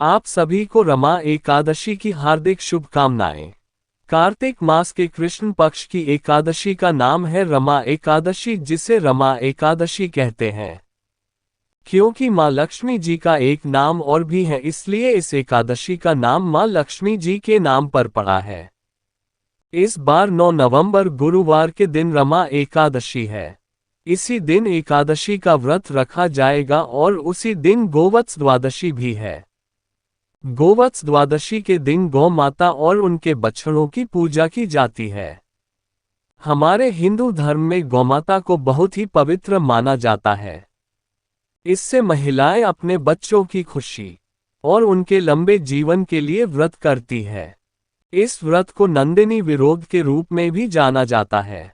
आप सभी को रमा एकादशी की हार्दिक शुभकामनाएं। कार्तिक मास के कृष्ण पक्ष की एकादशी का नाम है रमा एकादशी, जिसे रमा एकादशी कहते हैं। क्योंकि माँ लक्ष्मी जी का एक नाम और भी है, इसलिए इस एकादशी का नाम माँ लक्ष्मी जी के नाम पर पड़ा है। इस बार 9 नवंबर गुरुवार के दिन रमा एकादशी है। इसी दिन एकादशी का व्रत रखा जाएगा और उसी दिन गोवत्स द्वादशी भी है। गोवत्स द्वादशी के दिन गौ माता और उनके बछड़ों की पूजा की जाती है। हमारे हिंदू धर्म में गौमाता को बहुत ही पवित्र माना जाता है। इससे महिलाएं अपने बच्चों की खुशी और उनके लंबे जीवन के लिए व्रत करती है। इस व्रत को नंदिनी विरोध के रूप में भी जाना जाता है।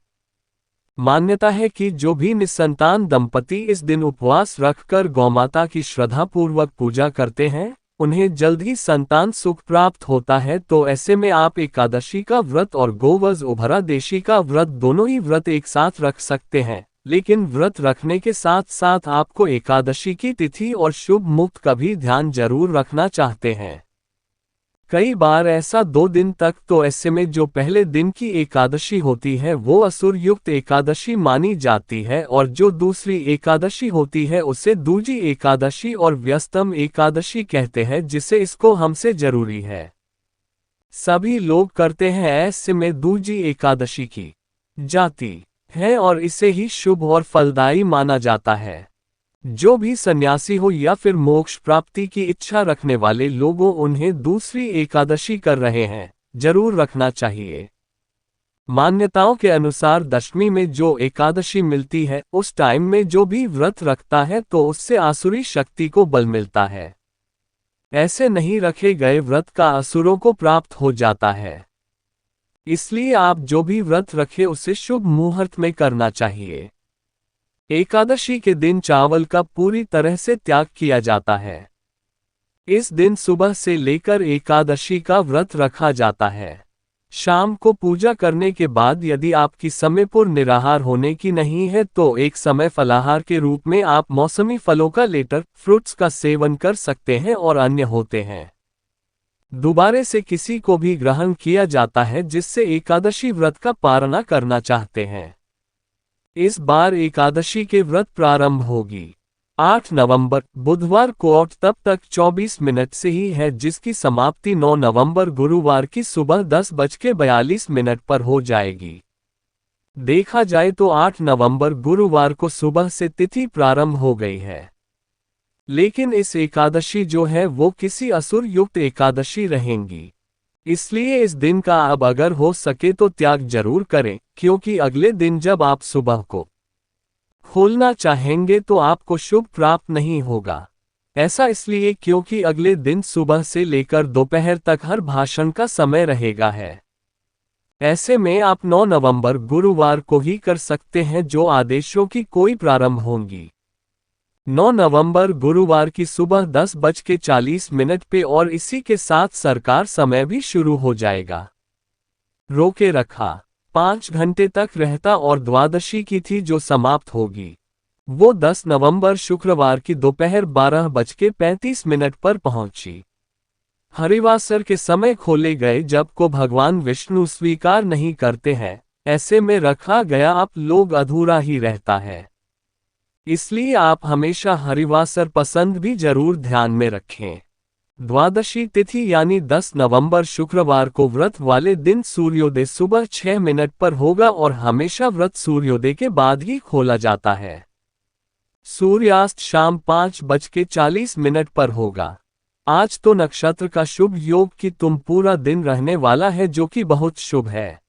मान्यता है कि जो भी निसंतान दंपति इस दिन उपवास रखकर गौमाता की श्रद्धापूर्वक पूजा करते हैं, उन्हें जल्द ही संतान सुख प्राप्त होता है। तो ऐसे में आप एकादशी का व्रत और गोवज उभरादेशी का व्रत दोनों ही व्रत एक साथ रख सकते हैं। लेकिन व्रत रखने के साथ साथ आपको एकादशी की तिथि और शुभ मुहूर्त का भी ध्यान जरूर रखना चाहते हैं। कई बार ऐसा 2 दिन तक तो ऐसे में जो पहले दिन की एकादशी होती है वो असुर युक्त एकादशी मानी जाती है, और जो दूसरी एकादशी होती है उसे दूजी एकादशी और व्यस्तम एकादशी कहते हैं, जिसे इसको हमसे जरूरी है। सभी लोग करते हैं, ऐसे में दूजी एकादशी की जाती है और इसे ही शुभ और फलदायी माना जाता है। जो भी सन्यासी हो या फिर मोक्ष प्राप्ति की इच्छा रखने वाले लोगों, उन्हें दूसरी एकादशी कर रहे हैं, जरूर रखना चाहिए। मान्यताओं के अनुसार दशमी में जो एकादशी मिलती है, उस टाइम में जो भी व्रत रखता है तो उससे आसुरी शक्ति को बल मिलता है। ऐसे नहीं रखे गए व्रत का असुरों को प्राप्त हो जाता है। इसलिए आप जो भी व्रत रखे उसे शुभ मुहूर्त में करना चाहिए। एकादशी के दिन चावल का पूरी तरह से त्याग किया जाता है। इस दिन सुबह से लेकर एकादशी का व्रत रखा जाता है। शाम को पूजा करने के बाद यदि आपकी समयपूर निराहार होने की नहीं है तो एक समय फलाहार के रूप में आप मौसमी फलों का लेटर फ्रूट्स का सेवन कर सकते हैं और अन्य होते हैं। दोबारा से किसी को भी ग्रहण किया जाता है जिससे एकादशी व्रत का पालना करना चाहते हैं। इस बार एकादशी के व्रत प्रारंभ होगी 8 नवंबर बुधवार को और तब तक 24 मिनट से ही है, जिसकी समाप्ति 9 नवंबर गुरुवार की सुबह 10:42 पर हो जाएगी। देखा जाए तो 8 नवंबर गुरुवार को सुबह से तिथि प्रारंभ हो गई है, लेकिन इस एकादशी जो है वो किसी असुर युक्त एकादशी रहेंगी। इसलिए इस दिन का अब अगर हो सके तो त्याग जरूर करें, क्योंकि अगले दिन जब आप सुबह को खोलना चाहेंगे तो आपको शुभ प्राप्त नहीं होगा। ऐसा इसलिए क्योंकि अगले दिन सुबह से लेकर दोपहर तक हर भाषण का समय रहेगा है। ऐसे में आप 9 नवंबर गुरुवार को ही कर सकते हैं जो आदेशों की कोई प्रारंभ होंगी। 9 नवंबर गुरुवार की सुबह 10:40 पे और इसी के साथ सरकार समय भी शुरू हो जाएगा। रोके रखा 5 घंटे तक रहता और द्वादशी की थी जो समाप्त होगी वो 10 नवंबर शुक्रवार की दोपहर 12:35 पर पहुंची। हरिवासर के समय खोले गए जब को भगवान विष्णु स्वीकार नहीं करते हैं, ऐसे में रखा गया आप लोग अधूरा ही रहता है। इसलिए आप हमेशा हरिवासर पसंद भी जरूर ध्यान में रखें। द्वादशी तिथि यानी 10 नवंबर शुक्रवार को व्रत वाले दिन सूर्योदय सुबह 6 मिनट पर होगा और हमेशा व्रत सूर्योदय के बाद ही खोला जाता है। सूर्यास्त शाम 5:40 पर होगा। आज तो नक्षत्र का शुभ योग कि तुम पूरा दिन रहने वाला है, जो कि बहुत शुभ है।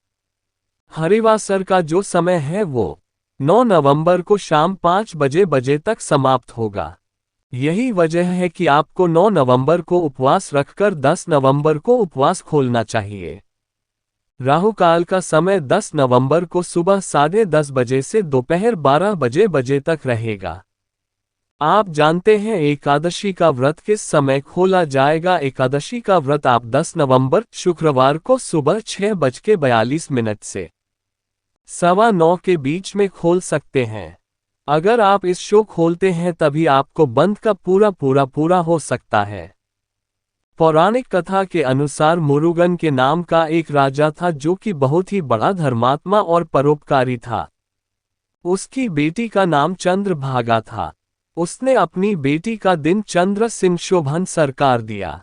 हरिवासर का जो समय है वो 9 नवंबर को शाम 5 बजे तक समाप्त होगा। यही वजह है कि आपको 9 नवंबर को उपवास रखकर 10 नवंबर को उपवास खोलना चाहिए। राहु काल का समय 10 नवंबर को सुबह 10:30 बजे से दोपहर 12 बजे तक रहेगा। आप जानते हैं एकादशी का व्रत किस समय खोला जाएगा। एकादशी का व्रत आप 10 नवंबर शुक्रवार को सुबह 6:42 से 9:15 के बीच में खोल सकते हैं। अगर आप इस शो खोलते हैं तभी आपको बंद का पूरा हो सकता है। पौराणिक कथा के अनुसार मुरुगन के नाम का एक राजा था जो कि बहुत ही बड़ा धर्मात्मा और परोपकारी था। उसकी बेटी का नाम चंद्रभागा था। उसने अपनी बेटी का दिन चंद्र सिंह शोभन सरकार दिया।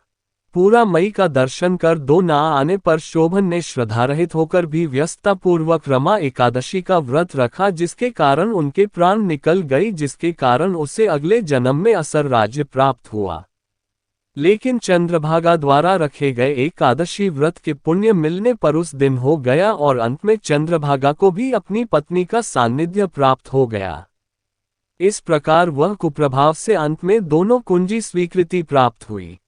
पूरा मई का दर्शन कर दो ना आने पर शोभन ने श्रद्धारहित होकर भी व्यस्ततापूर्वक रमा एकादशी का व्रत रखा, जिसके कारण उनके प्राण निकल गई, जिसके कारण उसे अगले जन्म में असुर राज्य प्राप्त हुआ। लेकिन चंद्रभागा द्वारा रखे गए एकादशी व्रत के पुण्य मिलने पर उस दिन हो गया और अंत में चंद्रभागा को भी अपनी पत्नी का सान्निध्य प्राप्त हो गया। इस प्रकार वह कुप्रभाव से अंत में दोनों कुंजी स्वीकृति प्राप्त हुई।